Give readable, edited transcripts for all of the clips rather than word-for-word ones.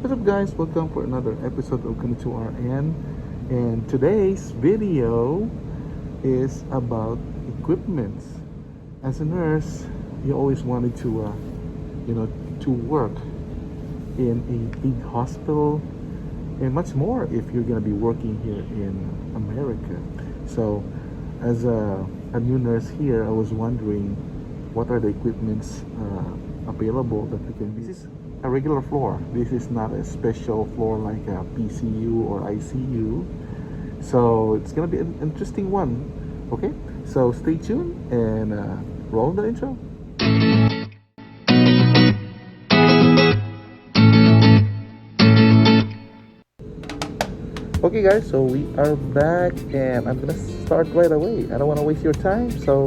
What's up guys, welcome for another episode of Kangaroo RN, and today's video is about equipment. As a nurse, you always wanted to to work in a big hospital, and much more if you're going to be working here in America. So as a new nurse here, I was wondering what are the equipments available that we can use. This is a regular floor. This is not a special floor like a PCU or ICU. So it's gonna be an interesting one. Okay, so stay tuned and roll the intro. Okay guys, so we are back and I'm gonna start right away. I don't want to waste your time, so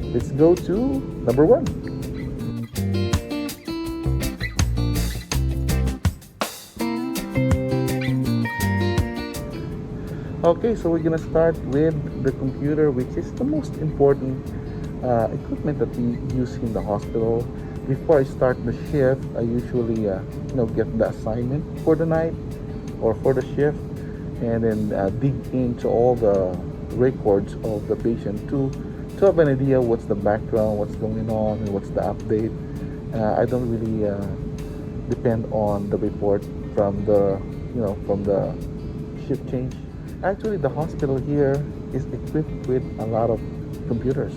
let's go to number one. Okay, so we're gonna start with the computer, which is the most important equipment that we use in the hospital. Before I start the shift, I usually get the assignment for the night or for the shift, and then dig into all the records of the patient to have an idea what's the background, what's going on, and what's the update. I don't really depend on the report from the shift change. Actually, the hospital here is equipped with a lot of computers.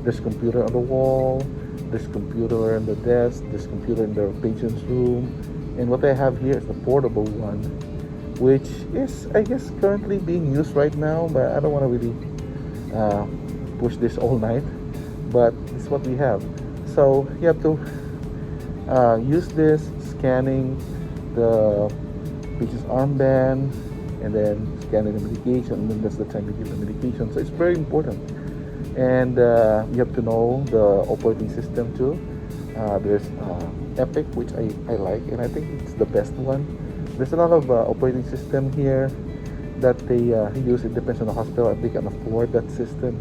There's computer on the wall, there's computer in the desk, there's computer in the patient's room, and what I have here is the portable one, which is, I guess, currently being used right now, but I don't want to really push this all night, but this is what we have. So you have to use this, scanning the patient's armband, and then scanning the medication, and then that's the time you give the medication. So it's very important. And you have to know the operating system too. There's Epic, which I like, and I think it's the best one. There's a lot of operating system here that they use. It depends on the hospital if they can afford that system.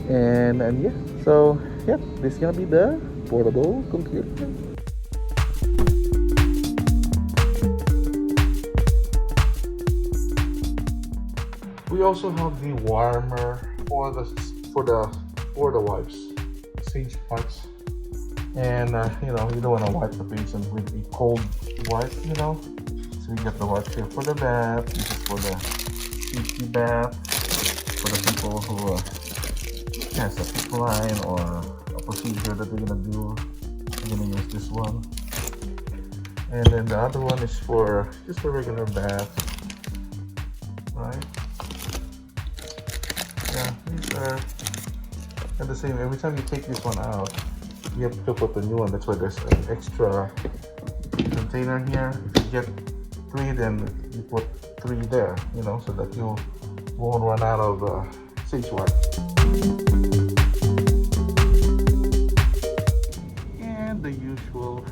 And yeah, so yeah, this is gonna be the portable computer. We also have the warmer for the wipes, sage wipes, and you don't want to wipe the patient with a cold wipe, So you get the wipes here for the bath. This is for the safety bath for the people who has a PICC line or a procedure that they're gonna do. You're gonna use this one, and then the other one is for just a regular bath, right? Yeah, these are the same. Every time you take this one out, you have to put the new one. That's why there's an extra container here. If you get 3, then you put 3 there, so that you won't run out of sage wipe. And the usual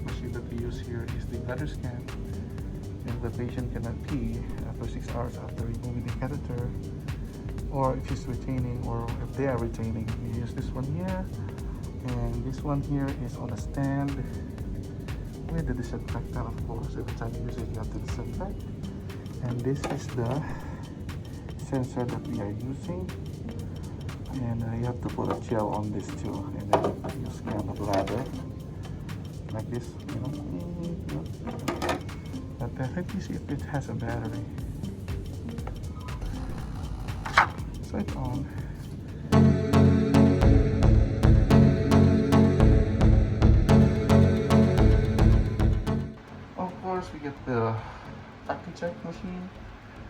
machine that we use here is the bladder scan. If the patient cannot pee after 6 hours after removing the catheter, or if she's retaining, or if they are retaining, you use this one here, and this one here is on a stand with the disinfectant, of course. Every time you use it, you have to disinfect. And this is the sensor that we are using, and you have to put a gel on this too, and then you scan the bladder like this, But let me see if it has a battery. So it's on. Of course, we get the EKG machine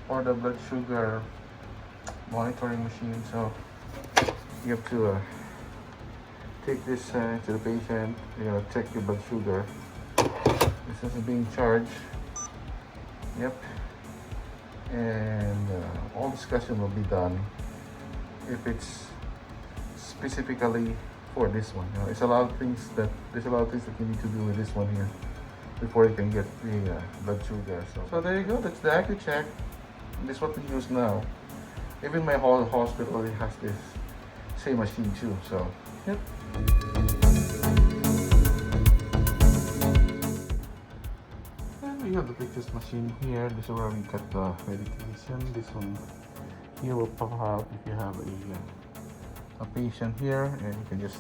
or the blood sugar monitoring machine. So you have to take this to the patient. You're gonna check your blood sugar. This is being charged. Yep. And all discussion will be done if it's specifically for this one. There's a lot of things that you need to do with this one here before you can get the blood sugar. So there you go. That's the EKG. This is what we use now. Even my whole hospital has this same machine too. So yep. And we have the pictures machine here. This is where we get the medication. This one here will pop out if you have a patient here, and you can just,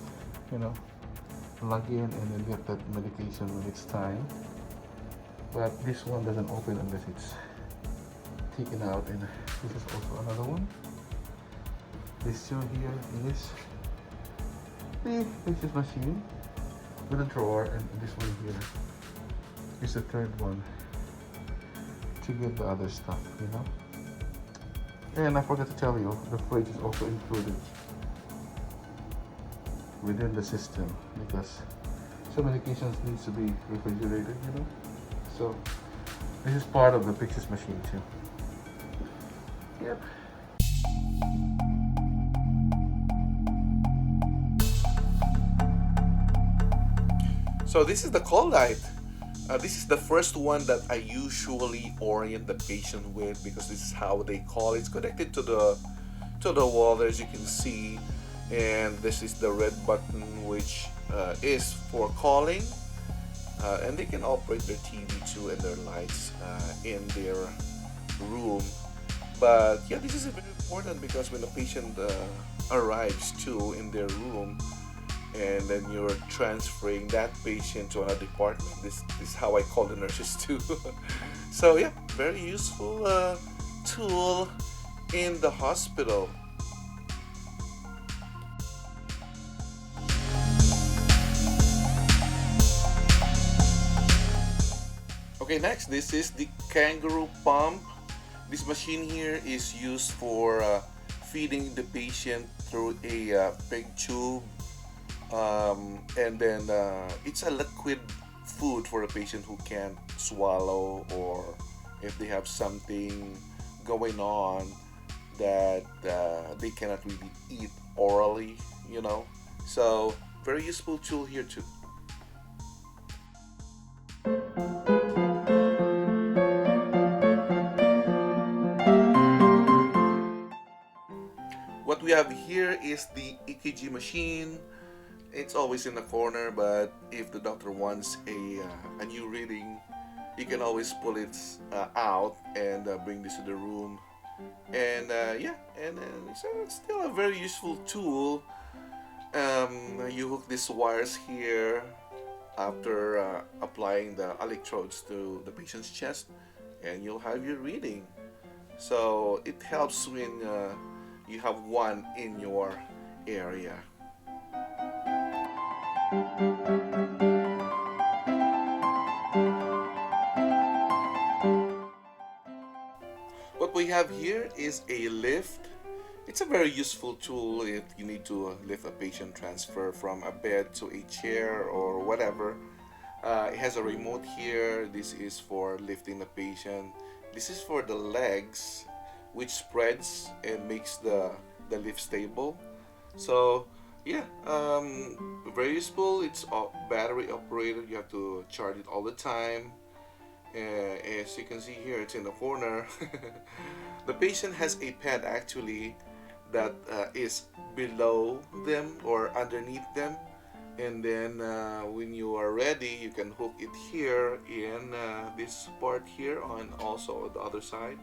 you know, plug in and then get that medication when it's time. But this one doesn't open unless it's taken out, and this is also another one. This two here is the pictures machine with a drawer, and this one here is the third one to get the other stuff, you know. And I forgot to tell you, the fridge is also included within the system because some medications needs to be refrigerated, you know. So this is part of the pictures machine too. Yep. So this is the call light. This is the first one that I usually orient the patient with because this is how they call. It's connected to the wall, as you can see, and this is the red button, which is for calling, and they can operate their TV too and their lights in their room. But yeah, this is very important because when a patient arrives too in their room, and then you're transferring that patient to another department. This is how I call the nurses too. So yeah, very useful tool in the hospital. Okay, next, this is the Kangaroo Pump. This machine here is used for feeding the patient through a peg tube. And then it's a liquid food for a patient who can't swallow, or if they have something going on that they cannot really eat orally, you know. So very useful tool here too. What we have here is the EKG machine. It's always in the corner, but if the doctor wants a new reading, you can always pull it out and bring this to the room. And yeah, and it's still a very useful tool. You hook these wires here after applying the electrodes to the patient's chest, and you'll have your reading. So it helps when you have one in your area. What we have here is a lift. It's a very useful tool if you need to lift a patient, transfer from a bed to a chair or whatever. It has a remote here. This is for lifting the patient. This is for the legs, which spreads and makes the lift stable. So yeah, very useful. It's battery operated. You have to charge it all the time. As you can see here, it's in the corner. The patient has a pad actually that is below them or underneath them, and then when you are ready, you can hook it here in this part here, on also the other side.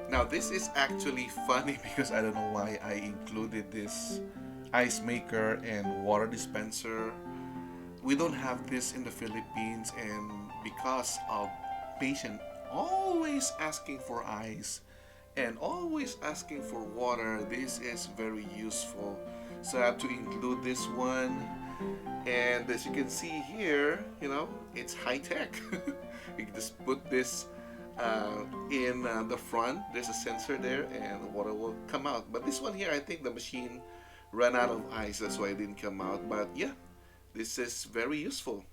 Now this is actually funny because I don't know why I included this ice maker and water dispenser. We don't have this in the Philippines, and because of patient always asking for ice and always asking for water, this is very useful. So I have to include this one. And as you can see here, you know, it's high tech. You can just put this in the front. There's a sensor there, and the water will come out. But this one here, I think the machine ran out of ice, that's why it didn't come out. But yeah, this is very useful.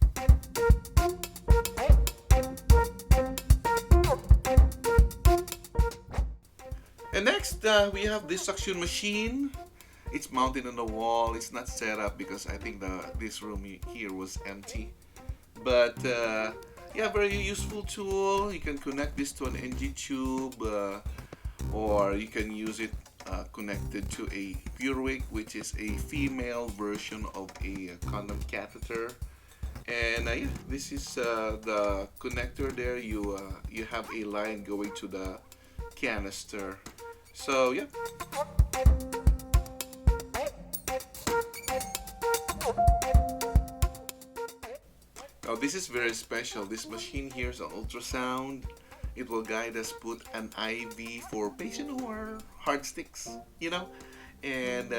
And next, we have this suction machine. It's mounted on the wall. It's not set up because I think this room here was empty. But yeah, very useful tool. You can connect this to an NG tube, or you can use it connected to a Purewick, which is a female version of a condom catheter. And yeah, this is the connector there. You have a line going to the canister. So yeah. Now this is very special. This machine here is an ultrasound. It will guide us put an IV for patients who are hard sticks, you know, and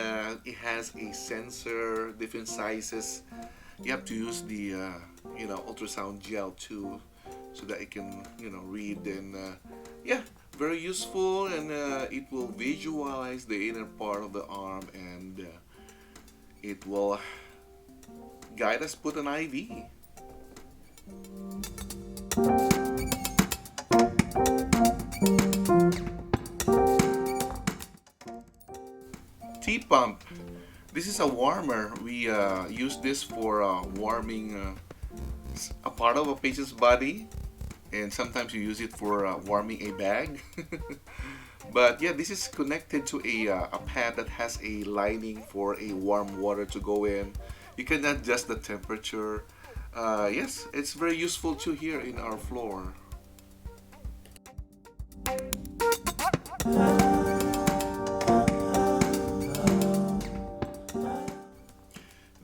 it has a sensor, different sizes. You have to use the ultrasound gel too, so that it can read and yeah, very useful, and it will visualize the inner part of the arm, and it will guide us put an IV. T-pump. This is a warmer. We use this for warming a part of a patient's body, and sometimes you use it for warming a bag. But yeah, this is connected to a pad that has a lining for a warm water to go in. You can adjust the temperature. Yes, it's very useful too here in our floor.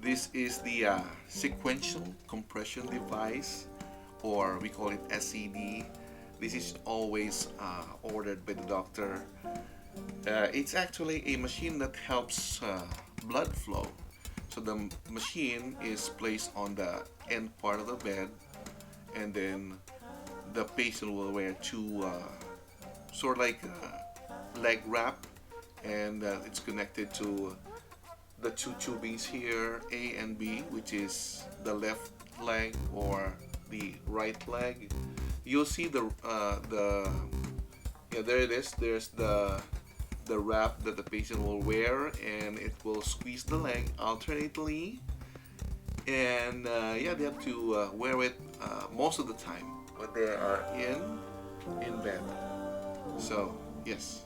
This is the sequential compression device, or we call it SCD. This is always ordered by the doctor. It's actually a machine that helps blood flow. So the machine is placed on the end part of the bed, and then the patient will wear two sort of like leg wrap, and it's connected to the two tubings here, A and B, which is the left leg or the right leg. You'll see the yeah, there it is. There's the wrap that the patient will wear, and it will squeeze the leg alternately. And yeah, they have to wear it most of the time when they are in bed. So yes.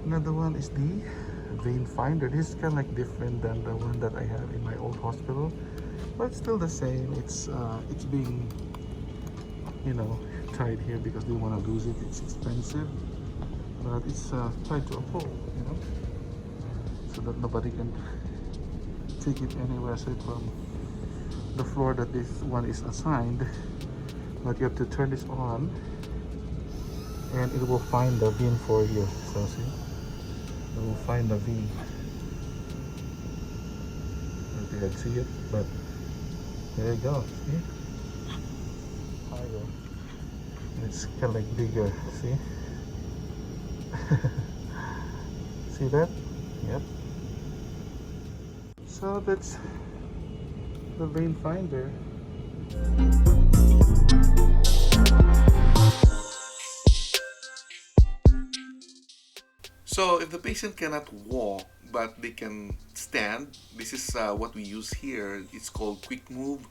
Another one is the vein finder. This is kind of like different than the one that I have in my old hospital, but it's still the same. It's being tied here because they want to lose it. It's expensive, but it's tied to a pole, so that nobody can take it anywhere aside from the floor that this one is assigned. But you have to turn this on, and it will find the vein for you. So see, it will find the vein. I don't think I see it, but there you go. See, higher. It's kind of like bigger. See, see that? Yep. So that's the vein finder. So if the patient cannot walk but they can stand, this is what we use here. It's called quick move.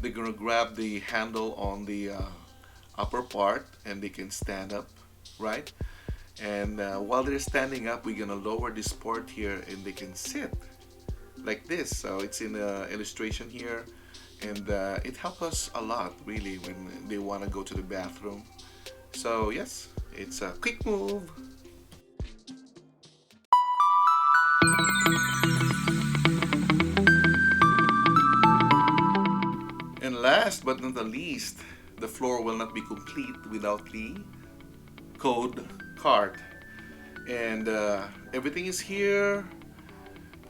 They're gonna grab the handle on the upper part, and they can stand up, right? And while they're standing up, we're gonna lower this part here, and they can sit like this. So it's in the illustration here, and it helps us a lot really when they want to go to the bathroom. So yes, it's a quick move. And last but not the least, the floor will not be complete without the code card. And everything is here.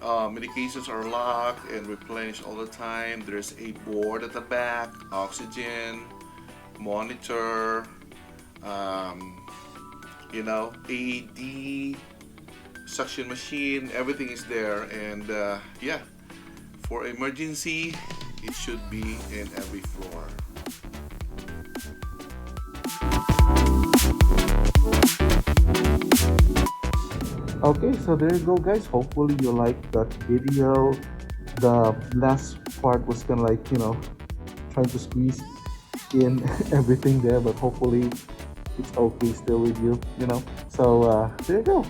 Medications are locked and replenished all the time. There's a board at the back, oxygen, monitor, AED, suction machine, everything is there. And yeah, for emergency, it should be in every floor. Okay, so there you go, guys. Hopefully you liked that video. The last part was kind of like trying to squeeze in everything there, but hopefully it's okay still with you, you know. So there you go.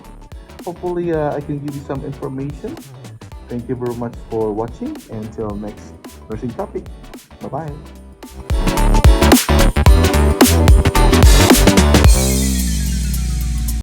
Hopefully I can give you some information. Thank you very much for watching. Until next nursing topic. Bye bye.